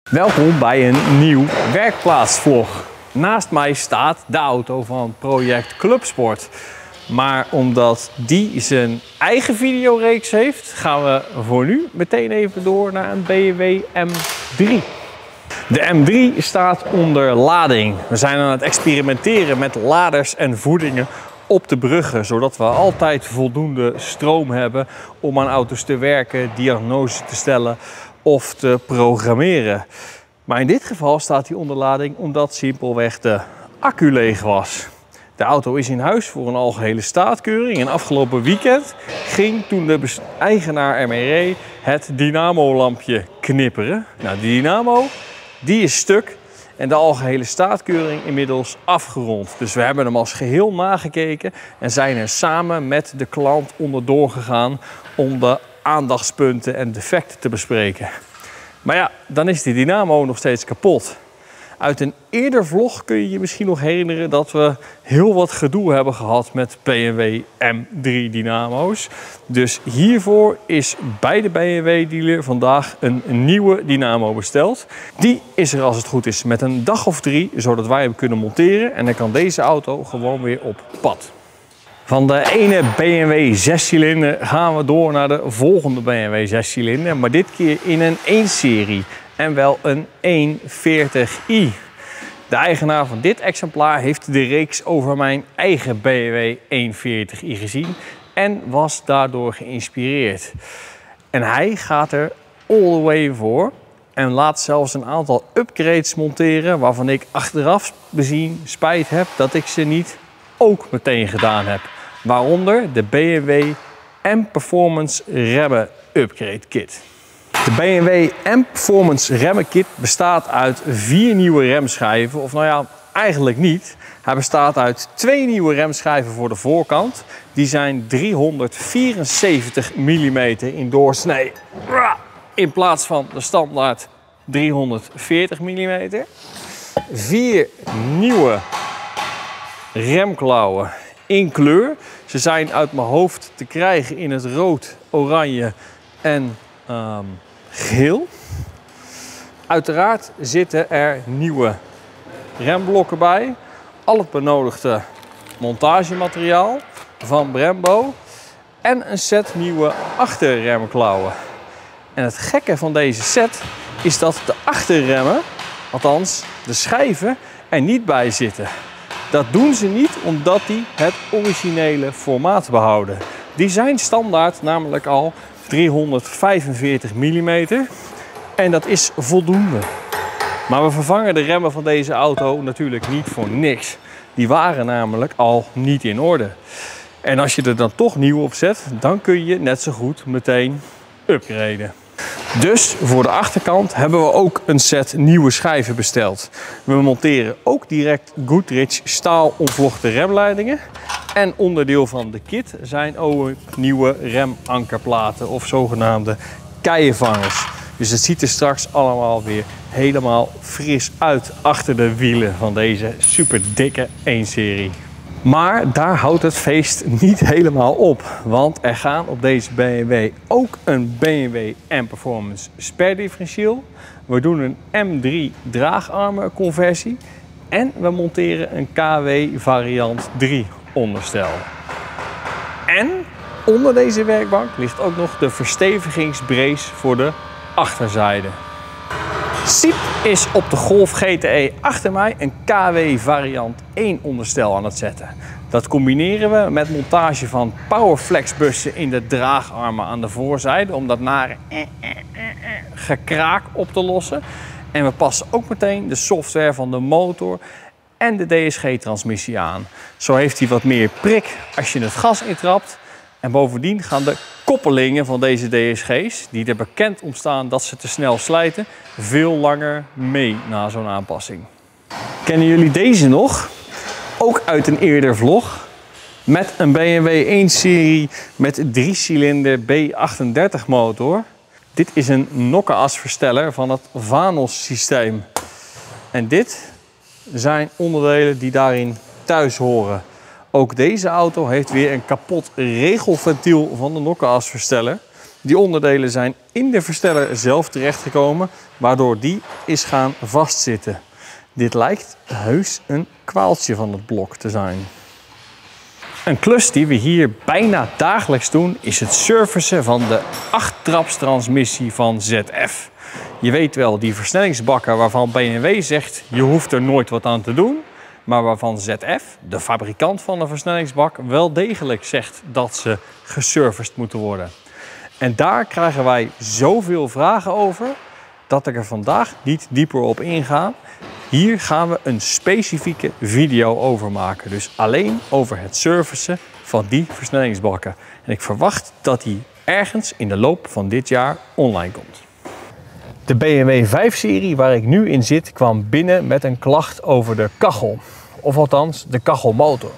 Welkom bij een nieuw werkplaatsvlog. Naast mij staat de auto van Project Clubsport. Maar omdat die zijn eigen videoreeks heeft, gaan we voor nu meteen even door naar een BMW M3. De M3 staat onder lading. We zijn aan het experimenteren met laders en voedingen op de bruggen, zodat we altijd voldoende stroom hebben om aan auto's te werken, diagnose te stellen of te programmeren. Maar in dit geval staat hij onder lading omdat simpelweg de accu leeg was. De auto is in huis voor een algehele staatkeuring en afgelopen weekend ging toen de eigenaar ermee reed het dynamo-lampje knipperen. Nou, die dynamo die is stuk en de algehele staatkeuring inmiddels afgerond. Dus we hebben hem als geheel nagekeken en zijn er samen met de klant onderdoor gegaan om de aandachtspunten en defecten te bespreken. Maar ja, dan is die dynamo nog steeds kapot. Uit een eerder vlog kun je je misschien nog herinneren dat we heel wat gedoe hebben gehad met BMW M3 dynamo's. Dus hiervoor is bij de BMW dealer vandaag een nieuwe dynamo besteld. Die is er als het goed is met een dag of 3, zodat wij hem kunnen monteren. En dan kan deze auto gewoon weer op pad. Van de ene BMW 6-cilinder gaan we door naar de volgende BMW 6-cilinder. Maar dit keer in een 1-serie. En wel een 140i. De eigenaar van dit exemplaar heeft de reeks over mijn eigen BMW 140i gezien. En was daardoor geïnspireerd. En hij gaat er all the way voor. En laat zelfs een aantal upgrades monteren. Waarvan ik achteraf bezien spijt heb dat ik ze niet ook meteen gedaan heb. Waaronder de BMW M-Performance Remmen Upgrade Kit. De BMW M-Performance Remmen Kit bestaat uit 4 nieuwe remschijven. Of nou ja, eigenlijk niet. Hij bestaat uit 2 nieuwe remschijven voor de voorkant. Die zijn 374 mm in doorsnee. In plaats van de standaard 340 mm. 4 nieuwe remklauwen in kleur. Ze zijn uit mijn hoofd te krijgen in het rood, oranje en geel. Uiteraard zitten er nieuwe remblokken bij. Al het benodigde montagemateriaal van Brembo. En een set nieuwe achterremklauwen. En het gekke van deze set is dat de achterremmen, althans de schijven, er niet bij zitten. Dat doen ze niet omdat die het originele formaat behouden. Die zijn standaard namelijk al 345 mm en dat is voldoende. Maar we vervangen de remmen van deze auto natuurlijk niet voor niks. Die waren namelijk al niet in orde. En als je er dan toch nieuw op zet, dan kun je net zo goed meteen upgraden. Dus voor de achterkant hebben we ook een set nieuwe schijven besteld. We monteren ook direct Goodrich staal omvlochten remleidingen. En onderdeel van de kit zijn ook nieuwe remankerplaten of zogenaamde keienvangers. Dus het ziet er straks allemaal weer helemaal fris uit achter de wielen van deze super dikke 1-serie. Maar daar houdt het feest niet helemaal op, want er gaan op deze BMW ook een BMW M-Performance sperdifferentieel. We doen een M3 draagarmen conversie en we monteren een KW variant 3 onderstel. En onder deze werkbank ligt ook nog de verstevigingsbrace voor de achterzijde. Siep is op de Golf GTE achter mij een KW variant 1 onderstel aan het zetten. Dat combineren we met montage van Powerflex bussen in de draagarmen aan de voorzijde om dat nare gekraak op te lossen. En we passen ook meteen de software van de motor en de DSG-transmissie aan. Zo heeft hij wat meer prik als je het gas intrapt. En bovendien gaan de koppelingen van deze DSG's, die er bekend om staan dat ze te snel slijten, veel langer mee na zo'n aanpassing. Kennen jullie deze nog? Ook uit een eerder vlog. Met een BMW 1-serie met 3-cilinder B38 motor. Dit is een nokkenasversteller van het Vanos systeem. En dit zijn onderdelen die daarin thuis horen. Ook deze auto heeft weer een kapot regelventiel van de nokkenasversteller. Die onderdelen zijn in de versteller zelf terechtgekomen, waardoor die is gaan vastzitten. Dit lijkt heus een kwaaltje van het blok te zijn. Een klus die we hier bijna dagelijks doen is het servicen van de 8-trapstransmissie van ZF. Je weet wel, die versnellingsbakken waarvan BMW zegt je hoeft er nooit wat aan te doen. Maar waarvan ZF, de fabrikant van de versnellingsbak, wel degelijk zegt dat ze geserviced moeten worden. En daar krijgen wij zoveel vragen over dat ik er vandaag niet dieper op inga. Hier gaan we een specifieke video over maken. Dus alleen over het servicen van die versnellingsbakken. En ik verwacht dat die ergens in de loop van dit jaar online komt. De BMW 5-serie waar ik nu in zit kwam binnen met een klacht over de kachel. Of althans de kachelmotor.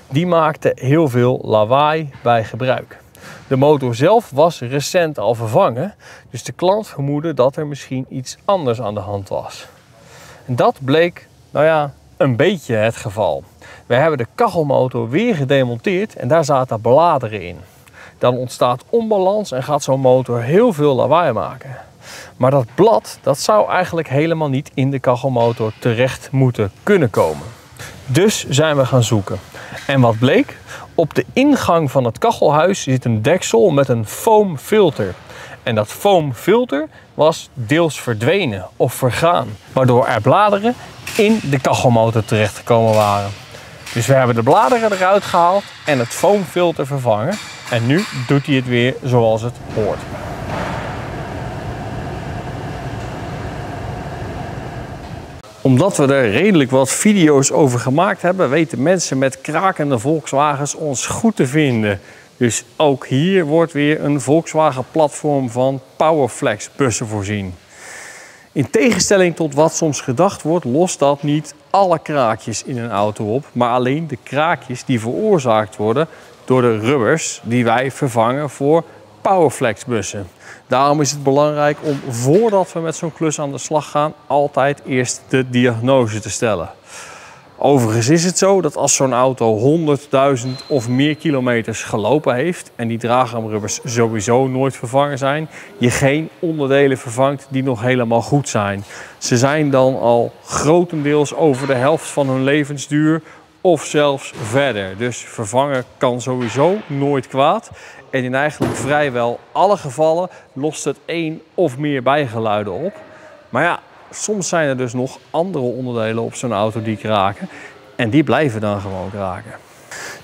Die maakte heel veel lawaai bij gebruik. De motor zelf was recent al vervangen, dus de klant vermoedde dat er misschien iets anders aan de hand was. En dat bleek, nou ja, een beetje het geval. We hebben de kachelmotor weer gedemonteerd en daar zaten bladeren in. Dan ontstaat onbalans en gaat zo'n motor heel veel lawaai maken. Maar dat blad, dat zou eigenlijk helemaal niet in de kachelmotor terecht moeten kunnen komen. Dus zijn we gaan zoeken. En wat bleek? Op de ingang van het kachelhuis zit een deksel met een foamfilter. En dat foamfilter was deels verdwenen of vergaan, waardoor er bladeren in de kachelmotor terechtgekomen waren. Dus we hebben de bladeren eruit gehaald en het foamfilter vervangen. En nu doet hij het weer zoals het hoort. Omdat we er redelijk wat video's over gemaakt hebben, weten mensen met krakende Volkswagens ons goed te vinden. Dus ook hier wordt weer een Volkswagen platform van Powerflex bussen voorzien. In tegenstelling tot wat soms gedacht wordt, lost dat niet alle kraakjes in een auto op, maar alleen de kraakjes die veroorzaakt worden door de rubbers die wij vervangen voor Powerflex bussen. Daarom is het belangrijk om voordat we met zo'n klus aan de slag gaan, altijd eerst de diagnose te stellen. Overigens is het zo dat als zo'n auto 100.000 of meer kilometers gelopen heeft en die draagarmrubbers sowieso nooit vervangen zijn, je geen onderdelen vervangt die nog helemaal goed zijn. Ze zijn dan al grotendeels over de helft van hun levensduur of zelfs verder. Dus vervangen kan sowieso nooit kwaad. En in eigenlijk vrijwel alle gevallen lost het 1 of meer bijgeluiden op. Maar ja, soms zijn er dus nog andere onderdelen op zo'n auto die kraken. En die blijven dan gewoon kraken.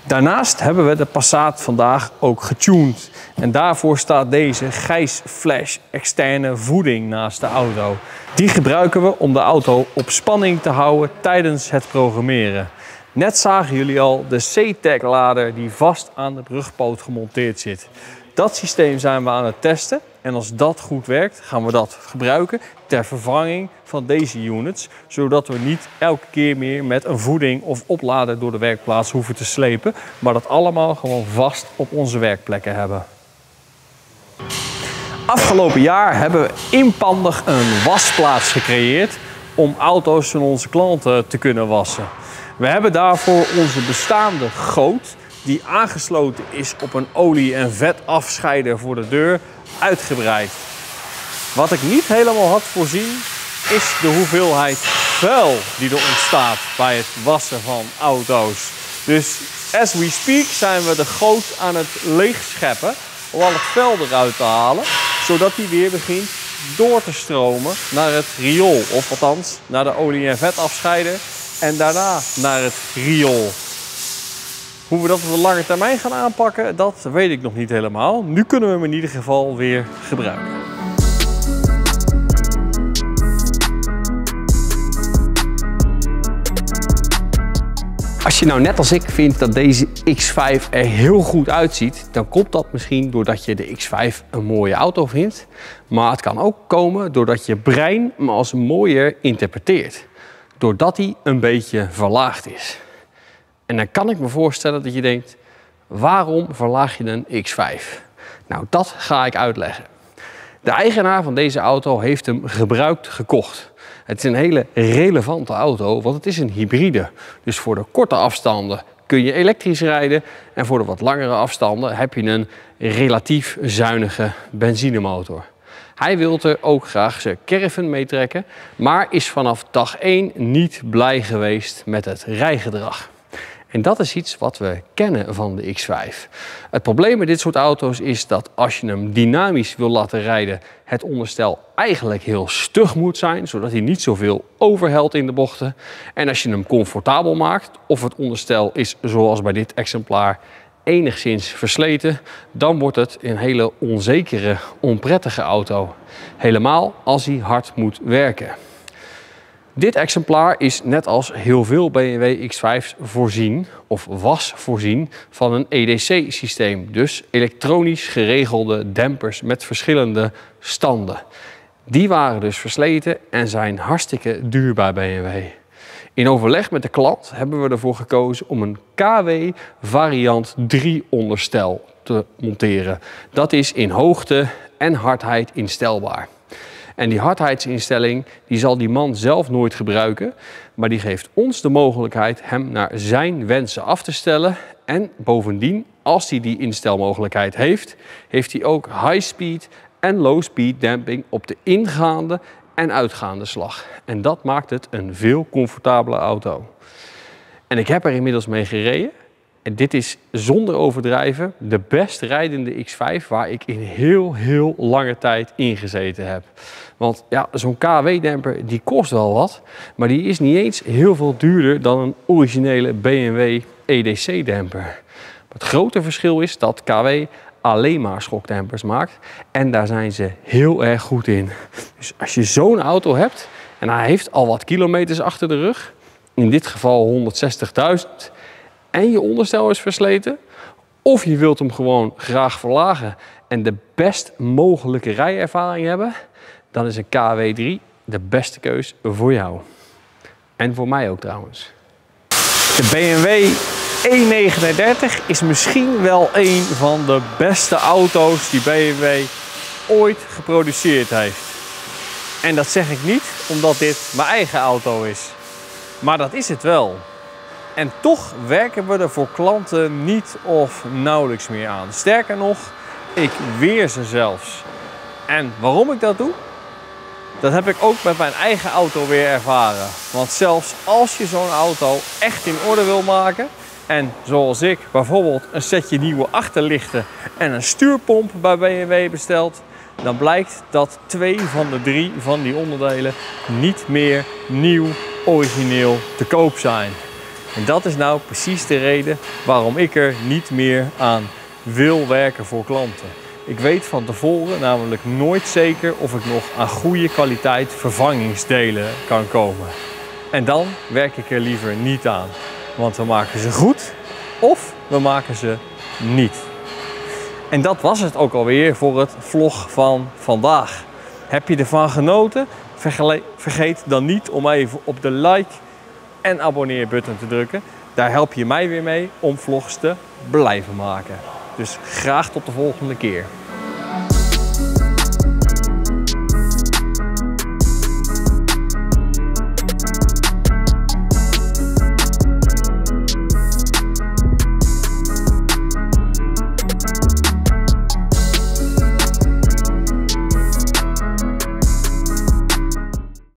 Daarnaast hebben we de Passat vandaag ook getuned. En daarvoor staat deze Gijs Flash externe voeding naast de auto. Die gebruiken we om de auto op spanning te houden tijdens het programmeren. Net zagen jullie al de C-Tech lader die vast aan de brugpoot gemonteerd zit. Dat systeem zijn we aan het testen en als dat goed werkt gaan we dat gebruiken ter vervanging van deze units. Zodat we niet elke keer meer met een voeding of oplader door de werkplaats hoeven te slepen. Maar dat allemaal gewoon vast op onze werkplekken hebben. Afgelopen jaar hebben we inpandig een wasplaats gecreëerd om auto's van onze klanten te kunnen wassen. We hebben daarvoor onze bestaande goot, die aangesloten is op een olie- en vetafscheider voor de deur, uitgebreid. Wat ik niet helemaal had voorzien, is de hoeveelheid vuil die er ontstaat bij het wassen van auto's. Dus as we speak zijn we de goot aan het leegscheppen om al het vuil eruit te halen, zodat die weer begint door te stromen naar het riool, of althans naar de olie- en vetafscheider. En daarna naar het riool. Hoe we dat op de lange termijn gaan aanpakken, dat weet ik nog niet helemaal. Nu kunnen we hem in ieder geval weer gebruiken. Als je nou net als ik vindt dat deze X5 er heel goed uitziet, dan komt dat misschien doordat je de X5 een mooie auto vindt. Maar het kan ook komen doordat je brein hem als mooier interpreteert. Doordat hij een beetje verlaagd is. En dan kan ik me voorstellen dat je denkt, waarom verlaag je een X5? Nou, dat ga ik uitleggen. De eigenaar van deze auto heeft hem gebruikt gekocht. Het is een hele relevante auto, want het is een hybride. Dus voor de korte afstanden kun je elektrisch rijden en voor de wat langere afstanden heb je een relatief zuinige benzinemotor. Hij wil er ook graag zijn caravan mee trekken, maar is vanaf dag 1 niet blij geweest met het rijgedrag. En dat is iets wat we kennen van de X5. Het probleem met dit soort auto's is dat als je hem dynamisch wil laten rijden, het onderstel eigenlijk heel stug moet zijn, zodat hij niet zoveel overhelt in de bochten. En als je hem comfortabel maakt, of het onderstel is zoals bij dit exemplaar enigszins versleten, dan wordt het een hele onzekere, onprettige auto. Helemaal als hij hard moet werken. Dit exemplaar is net als heel veel BMW X5's voorzien, of was voorzien, van een EDC-systeem. Dus elektronisch geregelde dempers met verschillende standen. Die waren dus versleten en zijn hartstikke duur bij BMW. In overleg met de klant hebben we ervoor gekozen om een KW variant 3 onderstel te monteren. Dat is in hoogte en hardheid instelbaar. En die hardheidsinstelling die zal die man zelf nooit gebruiken, maar die geeft ons de mogelijkheid hem naar zijn wensen af te stellen. En bovendien, als hij die instelmogelijkheid heeft, heeft hij ook high speed en low speed damping op de ingaande en uitgaande slag. En dat maakt het een veel comfortabele auto. En ik heb er inmiddels mee gereden. En dit is zonder overdrijven de best rijdende X5 waar ik in heel lange tijd in gezeten heb. Want ja, zo'n KW-demper die kost wel wat, maar die is niet eens heel veel duurder dan een originele BMW EDC-demper. Het grote verschil is dat KW alleen maar schokdempers maakt en daar zijn ze heel erg goed in. Dus als je zo'n auto hebt en hij heeft al wat kilometers achter de rug, in dit geval 160.000, en je onderstel is versleten, of je wilt hem gewoon graag verlagen en de best mogelijke rijervaring hebben, dan is een KW3 de beste keus voor jou. En voor mij ook trouwens. De BMW E39 is misschien wel een van de beste auto's die BMW ooit geproduceerd heeft. En dat zeg ik niet omdat dit mijn eigen auto is. Maar dat is het wel. En toch werken we er voor klanten niet of nauwelijks meer aan. Sterker nog, ik weer ze zelfs. En waarom ik dat doe? Dat heb ik ook met mijn eigen auto weer ervaren. Want zelfs als je zo'n auto echt in orde wil maken en zoals ik bijvoorbeeld een setje nieuwe achterlichten en een stuurpomp bij BMW bestelt, dan blijkt dat 2 van de 3 van die onderdelen niet meer nieuw, origineel te koop zijn. En dat is nou precies de reden waarom ik er niet meer aan wil werken voor klanten. Ik weet van tevoren namelijk nooit zeker of ik nog aan goede kwaliteit vervangingsdelen kan komen. En dan werk ik er liever niet aan. Want we maken ze goed of we maken ze niet. En dat was het ook alweer voor het vlog van vandaag. Heb je ervan genoten? Vergeet dan niet om even op de like en abonneer button te drukken. Daar help je mij weer mee om vlogs te blijven maken. Dus graag tot de volgende keer.